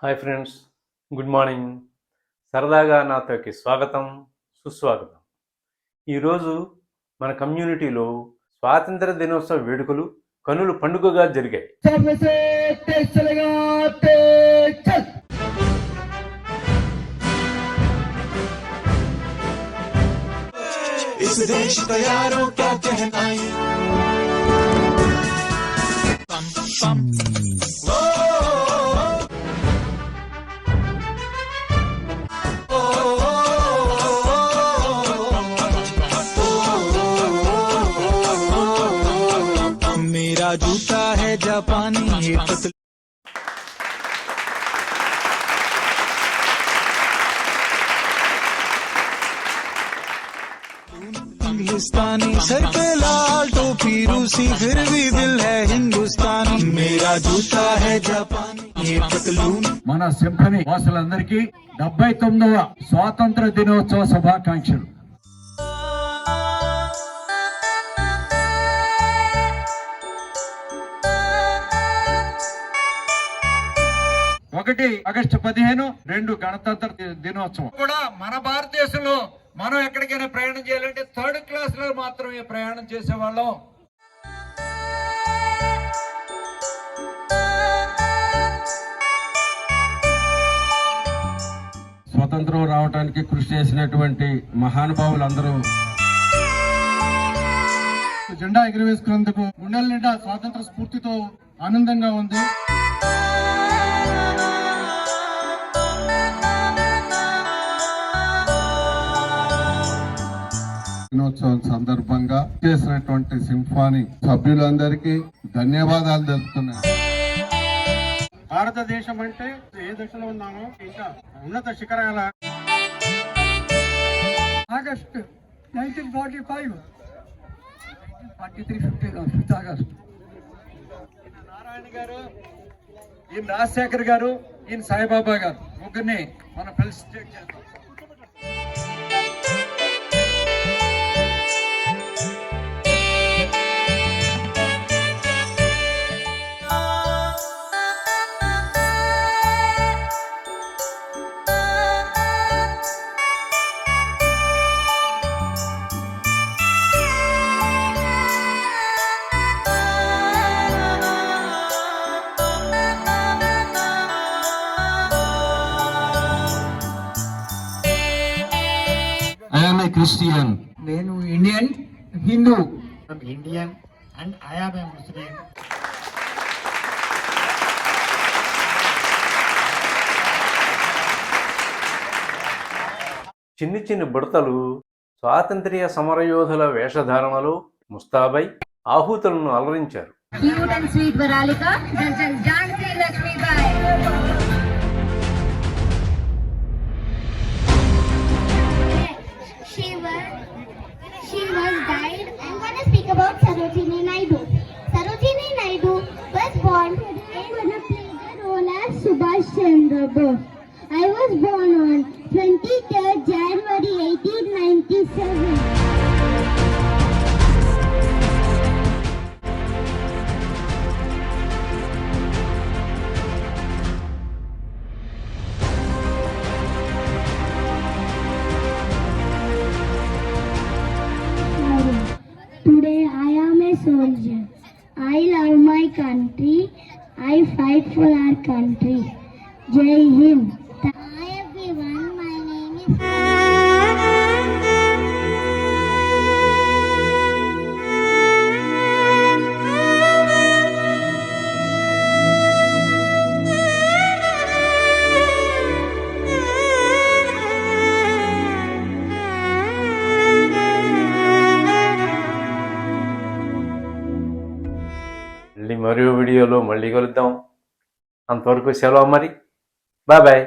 Hi friends, good morning. సరదాగా నాతోకి స్వాగతం, సుస్వాగతం. ఈరోజు మన కమ్యూనిటీలో స్వాతంత్ర దినోత్సవ వేడుకలు కనుల పండుగగా జరిగాయి. इस देश का यारों क्या कहना है. पम पम मेरा जूता है जापानी ये पतलून. इंग्लिस्तानी सर पे लाल टोपी रूसी फिर भी दिल है हिंदुस्तानी. मेरा जूता है जापानी ये पतलून. మన సింఫనీ వాసులందరికీ 79వ స్వాతంత్ర దినోత్సవ శుభాకాంక్షలు. ఒకటి ఆగస్టు 15 2 గణతంత్ర దినోత్సవం. కూడా మన భారతదేశంలో మనం ఎక్కడికైనా ప్రయాణం చేయాలంటే 3rd క్లాస్ లో మాత్రమే ప్రయాణం చేసేవాళ్ళం. స్వతంత్రం రావడానికి కృషి చేసినటువంటి మహానుభావులందరూ జెండా ఎగురవేసుకున్నందుకు గుండెల నిండా స్వాతంత్ర స్ఫూర్తితో ఆనందంగా ఉంది. దినోత్సవం సందర్భంగా చేసినటువంటి సింఫనీ సభ్యులందరికీ ధన్యవాదాలు తెలుపుతున్నాను. భారతదేశం అంటే ఏ దశలో ఉన్నామో ఇంకా ఉన్నత శిఖరాల. August 1945 August. నారాయణ గారు, ఈయన రాజశేఖర్ గారు, ఈయన సాయిబాబా గారు ముగ్గురిని మనం ఫెలిసిటేట్ చేస్తాం. I am a Christian. నేను Indian Hindu. I'm Indian and I am a Muslim. చిన్ని చిన్ని బుడతలు స్వాతంత్ర్య సమరయోధుల వేషధారణలో ముస్తాబై ఆహూతులను అలరించారు. Cute and sweet Varalika, Jhansi Lakshmibai. She was died. I'm going to speak about Sarojini Naidu. Sarojini Naidu was born and going to play the role as Subhash Chandra Bose. I was born on 23rd January 1897. Today I am a soldier. I love my country. I fight for our country. Jai Hind. Hi everyone, my name is మరో వీడియోలో మళ్ళీ కలుద్దాం. అంతవరకు సెలవు మరి. Bye bye.